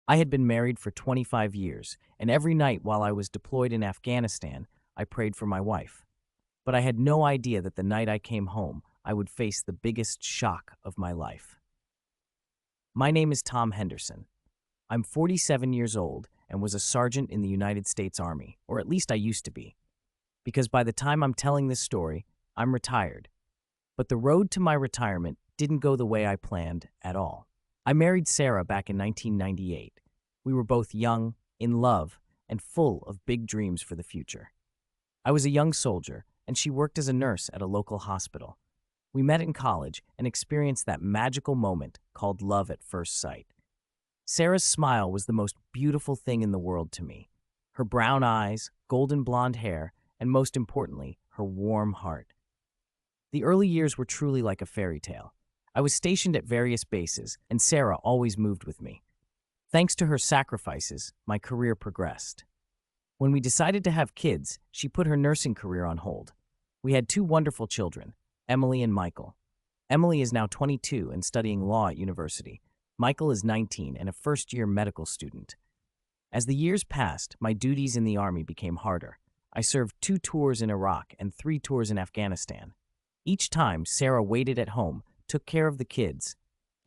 I had been married for 25 years, and every night while I was deployed in Afghanistan, I prayed for my wife. But I had no idea that the night I came home, I would face the biggest shock of my life. My name is Tom Henderson. I'm 47 years old and was a sergeant in the United States Army, or at least I used to be, because by the time I'm telling this story, I'm retired. But the road to my retirement didn't go the way I planned at all. I married Sarah back in 1998. We were both young, in love, and full of big dreams for the future. I was a young soldier, and she worked as a nurse at a local hospital. We met in college and experienced that magical moment called love at first sight. Sarah's smile was the most beautiful thing in the world to me. Her brown eyes, golden blonde hair, and most importantly, her warm heart. The early years were truly like a fairy tale. I was stationed at various bases, and Sarah always moved with me. Thanks to her sacrifices, my career progressed. When we decided to have kids, she put her nursing career on hold. We had two wonderful children, Emily and Michael. Emily is now 22 and studying law at university. Michael is 19 and a first-year medical student. As the years passed, my duties in the Army became harder. I served 2 tours in Iraq and 3 tours in Afghanistan. Each time, Sarah waited at home, took care of the kids,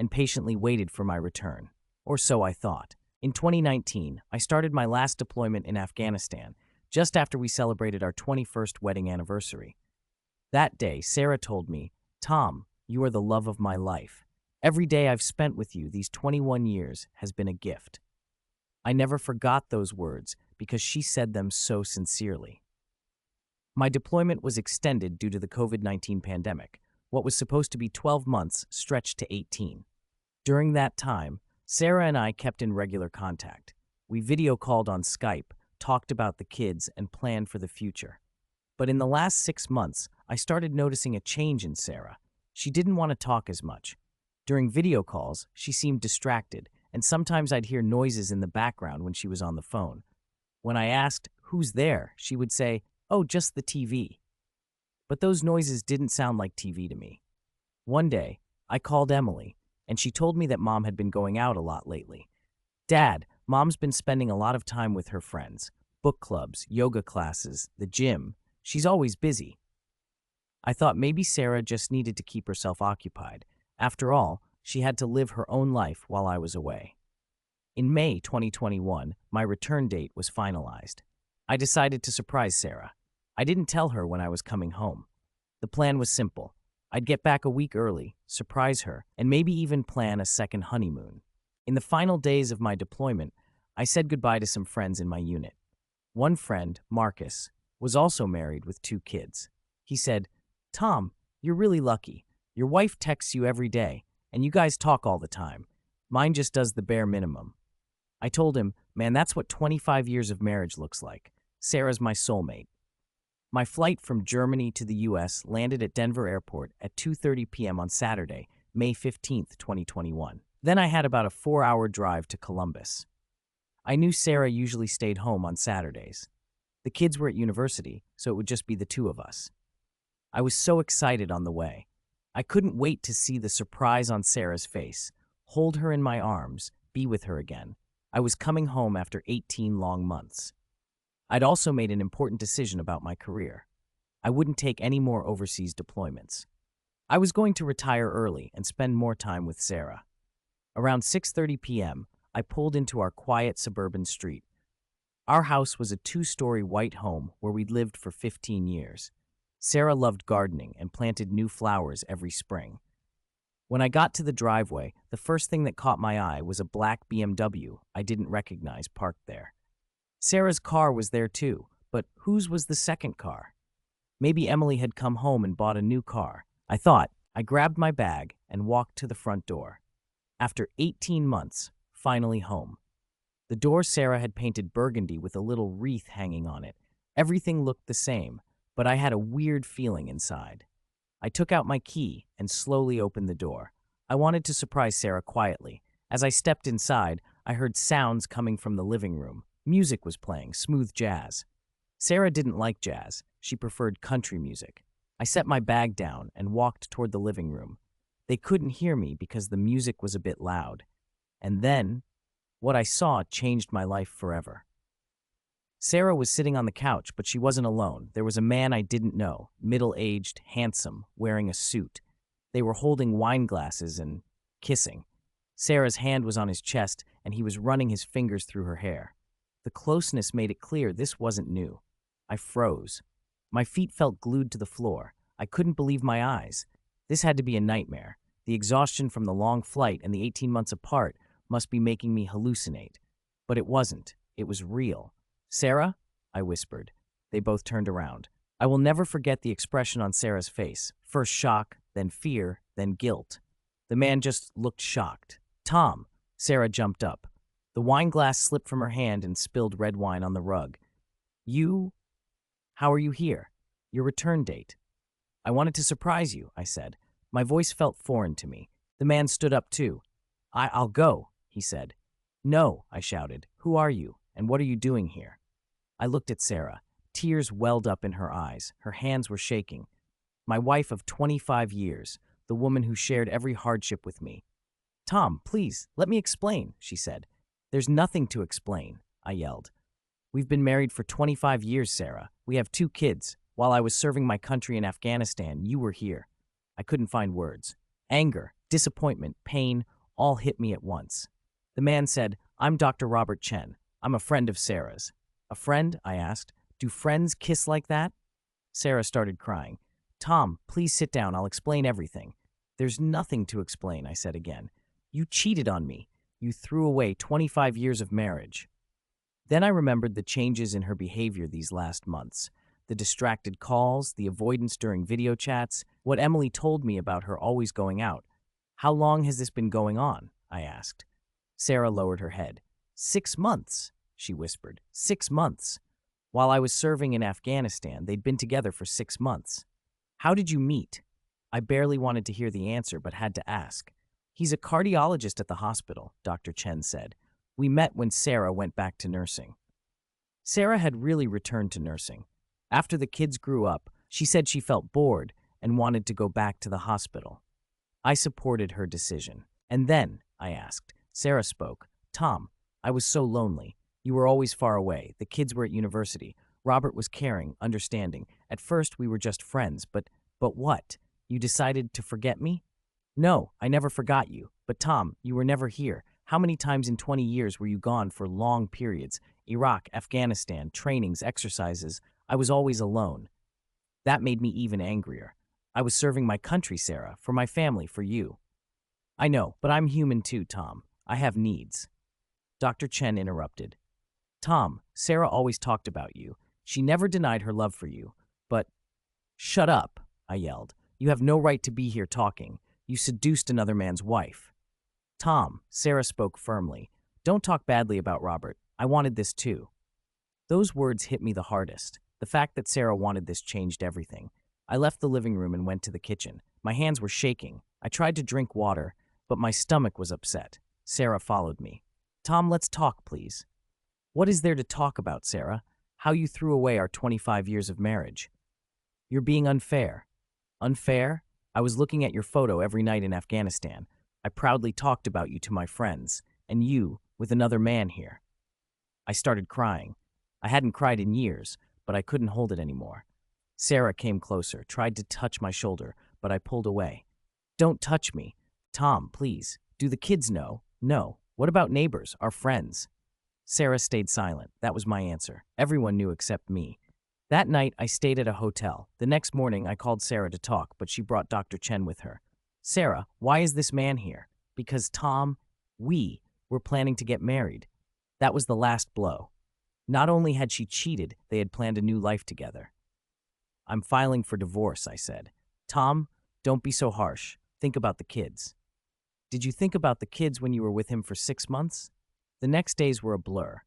and patiently waited for my return. Or so I thought. In 2019, I started my last deployment in Afghanistan, just after we celebrated our 21st wedding anniversary. That day, Sarah told me, "Tom, you are the love of my life. Every day I've spent with you these 21 years has been a gift." I never forgot those words because she said them so sincerely. My deployment was extended due to the COVID-19 pandemic. What was supposed to be 12 months stretched to 18. During that time, Sarah and I kept in regular contact. We video called on Skype, talked about the kids, and planned for the future. But in the last 6 months, I started noticing a change in Sarah. She didn't want to talk as much. During video calls, she seemed distracted, and sometimes I'd hear noises in the background when she was on the phone. When I asked, "Who's there?" she would say, "Oh, just the TV." But those noises didn't sound like TV to me. One day, I called Emily, and she told me that Mom had been going out a lot lately. "Dad, Mom's been spending a lot of time with her friends. Book clubs, yoga classes, the gym. She's always busy." I thought maybe Sarah just needed to keep herself occupied. After all, she had to live her own life while I was away. In May 2021, my return date was finalized. I decided to surprise Sarah. I didn't tell her when I was coming home. The plan was simple. I'd get back a week early, surprise her, and maybe even plan a second honeymoon. In the final days of my deployment, I said goodbye to some friends in my unit. One friend, Marcus, was also married with 2 kids. He said, "Tom, you're really lucky. Your wife texts you every day, and you guys talk all the time. Mine just does the bare minimum." I told him, "Man, that's what 25 years of marriage looks like. Sarah's my soulmate." My flight from Germany to the U.S. landed at Denver Airport at 2:30 p.m. on Saturday, May 15th, 2021. Then I had about a 4-hour drive to Columbus. I knew Sarah usually stayed home on Saturdays. The kids were at university, so it would just be the 2 of us. I was so excited on the way. I couldn't wait to see the surprise on Sarah's face, hold her in my arms, be with her again. I was coming home after 18 long months. I'd also made an important decision about my career. I wouldn't take any more overseas deployments. I was going to retire early and spend more time with Sarah. Around 6:30 p.m., I pulled into our quiet suburban street. Our house was a 2-story white home where we'd lived for 15 years. Sarah loved gardening and planted new flowers every spring. When I got to the driveway, the first thing that caught my eye was a black BMW I didn't recognize parked there. Sarah's car was there too, but whose was the second car? Maybe Emily had come home and bought a new car. I thought. I grabbed my bag and walked to the front door. After 18 months, finally home. The door Sarah had painted burgundy with a little wreath hanging on it. Everything looked the same, but I had a weird feeling inside. I took out my key and slowly opened the door. I wanted to surprise Sarah quietly. As I stepped inside, I heard sounds coming from the living room. Music was playing, smooth jazz. Sarah didn't like jazz. She preferred country music. I set my bag down and walked toward the living room. They couldn't hear me because the music was a bit loud. And then What I saw changed my life forever. Sarah was sitting on the couch, but she wasn't alone. There was a man I didn't know, middle-aged, handsome, wearing a suit. They were holding wine glasses and kissing. Sarah's hand was on his chest, and he was running his fingers through her hair. The closeness made it clear this wasn't new. I froze. My feet felt glued to the floor. I couldn't believe my eyes. This had to be a nightmare. The exhaustion from the long flight and the 18 months apart must be making me hallucinate. But it wasn't. It was real. "Sarah?" I whispered. They both turned around. I will never forget the expression on Sarah's face. First shock, then fear, then guilt. The man just looked shocked. "Tom!" Sarah jumped up. The wine glass slipped from her hand and spilled red wine on the rug. "You? How are you here? Your return date." "I wanted to surprise you," I said. My voice felt foreign to me. The man stood up too. I'll go," he said. "No," I shouted. "Who are you, and what are you doing here?" I looked at Sarah. Tears welled up in her eyes. Her hands were shaking. My wife of 25 years, the woman who shared every hardship with me. "Tom, please, let me explain," she said. "There's nothing to explain," I yelled. "We've been married for 25 years, Sarah. We have 2 kids. While I was serving my country in Afghanistan, you were here." I couldn't find words. Anger, disappointment, pain, all hit me at once. The man said, "I'm Dr. Robert Chen. I'm a friend of Sarah's." "A friend?" I asked. "Do friends kiss like that?" Sarah started crying. "Tom, please sit down. I'll explain everything." "There's nothing to explain," I said again. "You cheated on me. You threw away 25 years of marriage." Then I remembered the changes in her behavior these last months. The distracted calls, the avoidance during video chats, what Emily told me about her always going out. "How long has this been going on?" I asked. Sarah lowered her head. 6 months, she whispered. 6 months. While I was serving in Afghanistan, they'd been together for 6 months. "How did you meet?" I barely wanted to hear the answer, but had to ask. "He's a cardiologist at the hospital," Dr. Chen said. "We met when Sarah went back to nursing." Sarah had really returned to nursing. After the kids grew up, she said she felt bored and wanted to go back to the hospital. I supported her decision. "And then," I asked. Sarah spoke. "Tom, I was so lonely. You were always far away. The kids were at university. Robert was caring, understanding. At first, we were just friends, but what? You decided to forget me?" "No, I never forgot you. But Tom, you were never here. How many times in 20 years were you gone for long periods? Iraq, Afghanistan, trainings, exercises. I was always alone." That made me even angrier. "I was serving my country, Sarah, for my family, for you." "I know, but I'm human too, Tom. I have needs." Dr. Chen interrupted. "Tom, Sarah always talked about you. She never denied her love for you. But—" "Shut up," I yelled. "You have no right to be here talking. You seduced another man's wife." "Tom," Sarah spoke firmly, "don't talk badly about Robert. I wanted this too." Those words hit me the hardest. The fact that Sarah wanted this changed everything. I left the living room and went to the kitchen. My hands were shaking. I tried to drink water, but my stomach was upset. Sarah followed me. "Tom, let's talk, please." "What is there to talk about, Sarah? How you threw away our 25 years of marriage." "You're being unfair." "Unfair? I was looking at your photo every night in Afghanistan. I proudly talked about you to my friends, and you, with another man here." I started crying. I hadn't cried in years, but I couldn't hold it anymore. Sarah came closer, tried to touch my shoulder, but I pulled away. "Don't touch me. Tom, please. Do the kids know?" "No. What about neighbors, our friends?" Sarah stayed silent. That was my answer. Everyone knew except me. That night, I stayed at a hotel. The next morning, I called Sarah to talk, but she brought Dr. Chen with her. "Sarah, why is this man here?" "Because, Tom, we were planning to get married." That was the last blow. Not only had she cheated, they had planned a new life together. "I'm filing for divorce," I said. "Tom, don't be so harsh. Think about the kids." "Did you think about the kids when you were with him for 6 months?" The next days were a blur.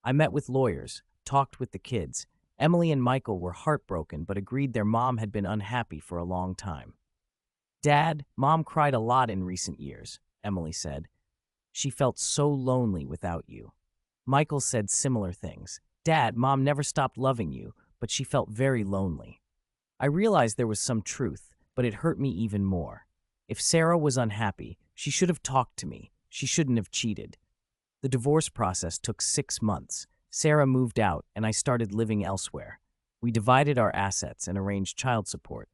I met with lawyers, talked with the kids. Emily and Michael were heartbroken but agreed their mom had been unhappy for a long time. "Dad, Mom cried a lot in recent years," Emily said. "She felt so lonely without you." Michael said similar things. "Dad, Mom never stopped loving you, but she felt very lonely." I realized there was some truth, but it hurt me even more. If Sarah was unhappy, she should have talked to me. She shouldn't have cheated. The divorce process took 6 months. Sarah moved out, and I started living elsewhere. We divided our assets and arranged child support.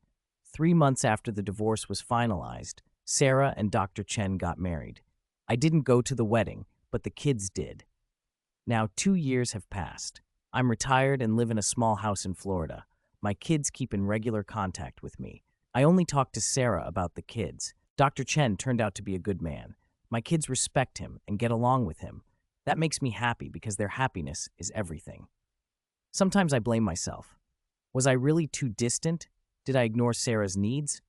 3 months after the divorce was finalized, Sarah and Dr. Chen got married. I didn't go to the wedding, but the kids did. Now 2 years have passed. I'm retired and live in a small house in Florida. My kids keep in regular contact with me. I only talk to Sarah about the kids. Dr. Chen turned out to be a good man. My kids respect him and get along with him. That makes me happy because their happiness is everything. Sometimes I blame myself. Was I really too distant? Did I ignore Sarah's needs?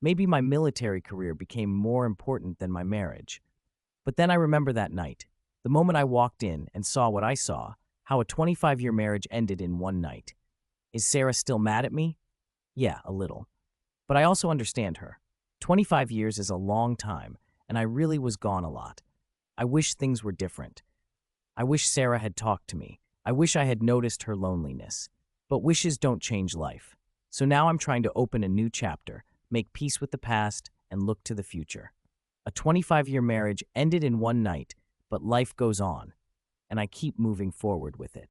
Maybe my military career became more important than my marriage. But then I remember that night, the moment I walked in and saw what I saw, how a 25-year marriage ended in one night. Is Sarah still mad at me? Yeah, a little. But I also understand her. 25 years is a long time, and I really was gone a lot. I wish things were different. I wish Sarah had talked to me. I wish I had noticed her loneliness. But wishes don't change life. So now I'm trying to open a new chapter, make peace with the past, and look to the future. A 25-year marriage ended in one night, but life goes on, and I keep moving forward with it.